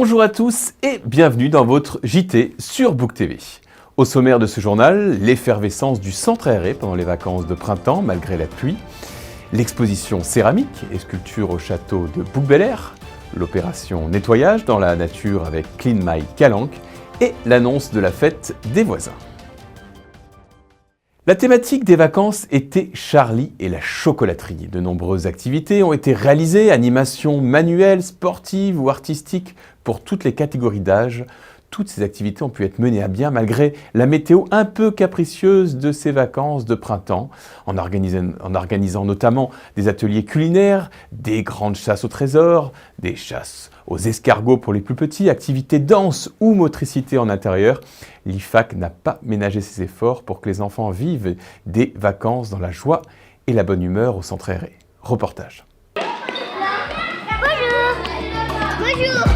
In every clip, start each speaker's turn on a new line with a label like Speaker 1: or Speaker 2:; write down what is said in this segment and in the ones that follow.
Speaker 1: Bonjour à tous et bienvenue dans votre JT sur Book TV. Au sommaire de ce journal, l'effervescence du centre aéré pendant les vacances de printemps malgré la pluie, l'exposition céramique et sculpture au château de Bouc-Bel-Air, l'opération nettoyage dans la nature avec Clean My Calanque et l'annonce de la fête des voisins. La thématique des vacances était Charlie et la chocolaterie. De nombreuses activités ont été réalisées, animations manuelles, sportives ou artistiques pour toutes les catégories d'âge. Toutes ces activités ont pu être menées à bien malgré la météo un peu capricieuse de ces vacances de printemps, en organisant notamment des ateliers culinaires, des grandes chasses au trésor, des chasses aux escargots pour les plus petits, activités danse ou motricité en intérieur. L'IFAC n'a pas ménagé ses efforts pour que les enfants vivent des vacances dans la joie et la bonne humeur au centre aéré. Reportage.
Speaker 2: Bonjour.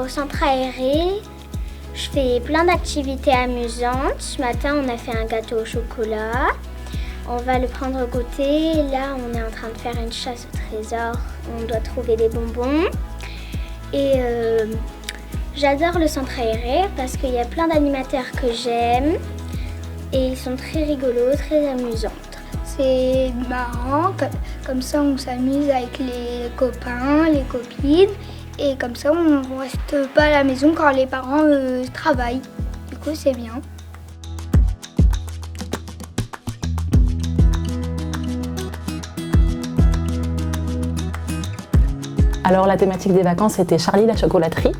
Speaker 2: Au centre aéré, je fais plein d'activités amusantes. Ce matin, on a fait un gâteau au chocolat. On va le prendre au goûter. Là, on est en train de faire une chasse au trésor. On doit trouver des bonbons. Et j'adore le centre aéré parce qu'il y a plein d'animateurs que j'aime. Et ils sont très rigolos, très amusants.
Speaker 3: C'est marrant, comme ça on s'amuse avec les copains, les copines. Et comme ça on ne reste pas à la maison quand les parents travaillent. Du coup c'est bien.
Speaker 4: Alors la thématique des vacances c'était Charlie la chocolaterie.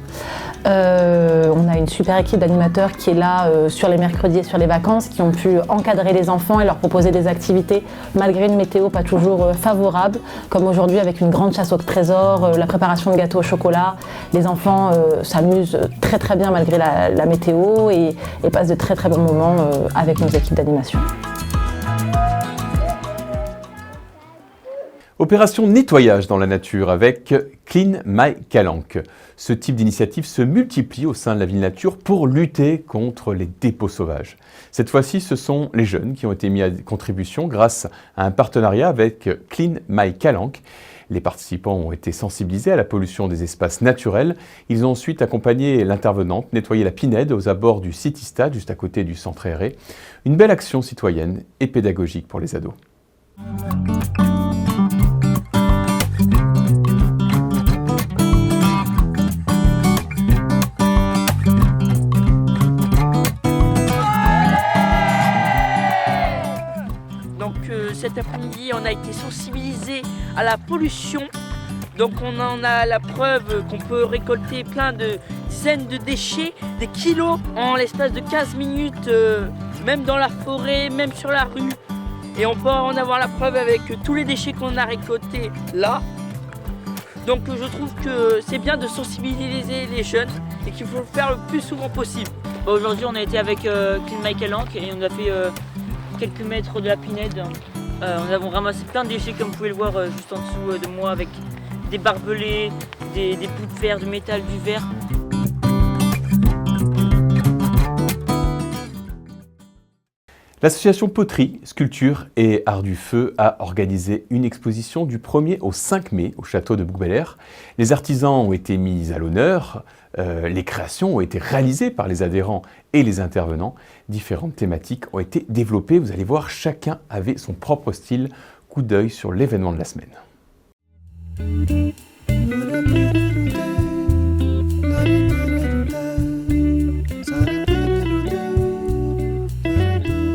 Speaker 4: On a une super équipe d'animateurs qui est là sur les mercredis et sur les vacances, qui ont pu encadrer les enfants et leur proposer des activités malgré une météo pas toujours favorable, comme aujourd'hui avec une grande chasse au trésor, la préparation de gâteaux au chocolat. Les enfants s'amusent très très bien malgré la météo et passent de très très bons moments avec nos équipes d'animation.
Speaker 1: Opération nettoyage dans la nature avec Clean My Calanque. Ce type d'initiative se multiplie au sein de la ville nature pour lutter contre les dépôts sauvages. Cette fois-ci, ce sont les jeunes qui ont été mis à contribution grâce à un partenariat avec Clean My Calanque. Les participants ont été sensibilisés à la pollution des espaces naturels. Ils ont ensuite accompagné l'intervenante nettoyer la pinède aux abords du City Stade, juste à côté du centre aéré. Une belle action citoyenne et pédagogique pour les ados.
Speaker 5: Cet après-midi, on a été sensibilisés à la pollution. Donc on en a la preuve qu'on peut récolter plein de dizaines de déchets, des kilos en l'espace de 15 minutes, même dans la forêt, même sur la rue. Et on peut en avoir la preuve avec tous les déchets qu'on a récoltés là. Donc je trouve que c'est bien de sensibiliser les jeunes et qu'il faut le faire le plus souvent possible.
Speaker 6: Aujourd'hui on a été avec Clean My Calanque et on a fait quelques mètres de la pinède. Nous avons ramassé plein de déchets comme vous pouvez le voir juste en dessous de moi avec des barbelés, des bouts de fer, du métal, du verre.
Speaker 1: L'association Poterie, Sculpture et Art du Feu a organisé une exposition du 1er au 5 mai au château de Bouc-Bel-Air. Les artisans ont été mis à l'honneur, les créations ont été réalisées par les adhérents et les intervenants. Différentes thématiques ont été développées. Vous allez voir, chacun avait son propre style. Coup d'œil sur l'événement de la semaine.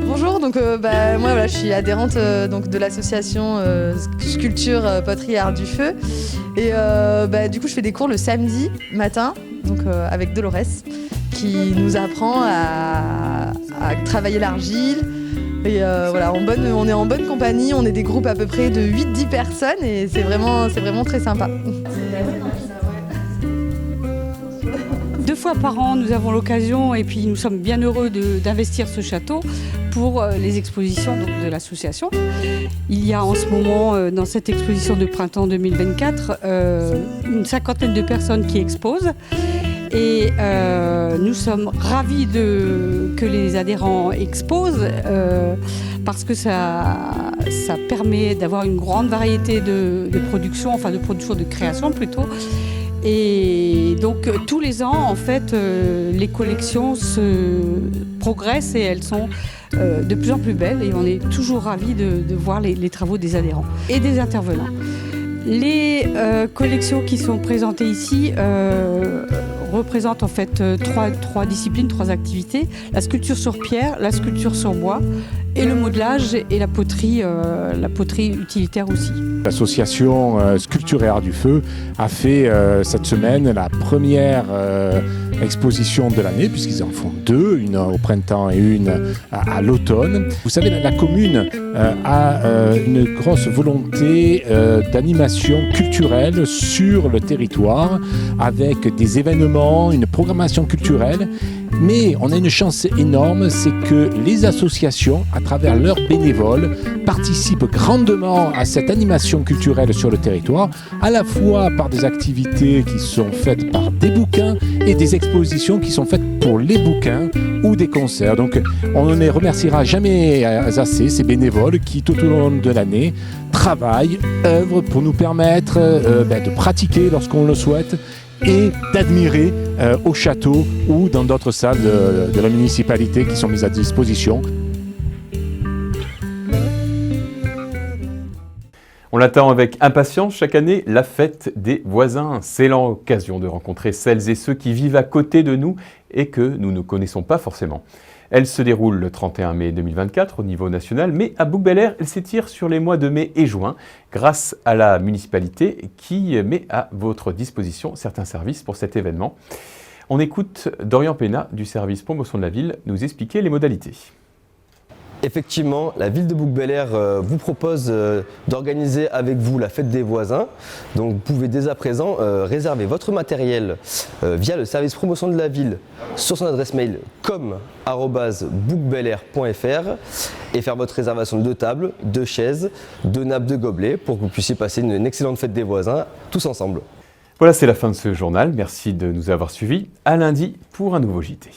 Speaker 7: Bonjour, moi voilà, je suis adhérente de l'association Sculpture, Poterie et Art du Feu. Et du coup je fais des cours le samedi matin avec Dolores qui nous apprend à travailler l'argile. Et voilà, on est en bonne compagnie, on est des groupes à peu près de 8-10 personnes et c'est vraiment très sympa.
Speaker 8: 2 fois par an, nous avons l'occasion et puis nous sommes bien heureux d'investir ce château pour les expositions de l'association. Il y a en ce moment, dans cette exposition de printemps 2024, une 50aine de personnes qui exposent. Et nous sommes ravis que les adhérents exposent parce que ça permet d'avoir une grande variété de production, enfin de production de création plutôt. Et donc tous les ans, en fait, les collections progressent et elles sont de plus en plus belles et on est toujours ravis de voir les travaux des adhérents et des intervenants. Les collections qui sont présentées ici représentent en fait trois disciplines, trois activités: la sculpture sur pierre, la sculpture sur bois et le modelage et la poterie utilitaire aussi.
Speaker 9: L'association Sculpture et Art du Feu a fait cette semaine la première exposition de l'année, puisqu'ils en font deux, une au printemps et une à l'automne. Vous savez, la commune a une grosse volonté d'animation culturelle sur le territoire, avec des événements, une programmation culturelle. Mais on a une chance énorme, c'est que les associations, à travers leurs bénévoles, participent grandement à cette animation culturelle sur le territoire, à la fois par des activités qui sont faites par des bouquins et des expositions qui sont faites pour les bouquins ou des concerts. Donc on ne les remerciera jamais assez, ces bénévoles qui tout au long de l'année travaillent, œuvrent pour nous permettre de pratiquer lorsqu'on le souhaite et d'admirer au château ou dans d'autres salles de la municipalité qui sont mises à disposition.
Speaker 1: On l'attend avec impatience chaque année, la fête des voisins. C'est l'occasion de rencontrer celles et ceux qui vivent à côté de nous et que nous ne connaissons pas forcément. Elle se déroule le 31 mai 2024 au niveau national, mais à Bouc-Bel-Air, elle s'étire sur les mois de mai et juin grâce à la municipalité qui met à votre disposition certains services pour cet événement. On écoute Dorian Pénat du service promotion de la ville nous expliquer les modalités.
Speaker 10: Effectivement, la ville de Bouc-Bel-Air vous propose d'organiser avec vous la fête des voisins. Donc vous pouvez dès à présent réserver votre matériel via le service promotion de la ville sur son adresse mail com@boucbelair.fr et faire votre réservation de tables, de chaises, de nappes, de gobelets pour que vous puissiez passer une excellente fête des voisins tous ensemble.
Speaker 1: Voilà, c'est la fin de ce journal. Merci de nous avoir suivis. À lundi pour un nouveau JT.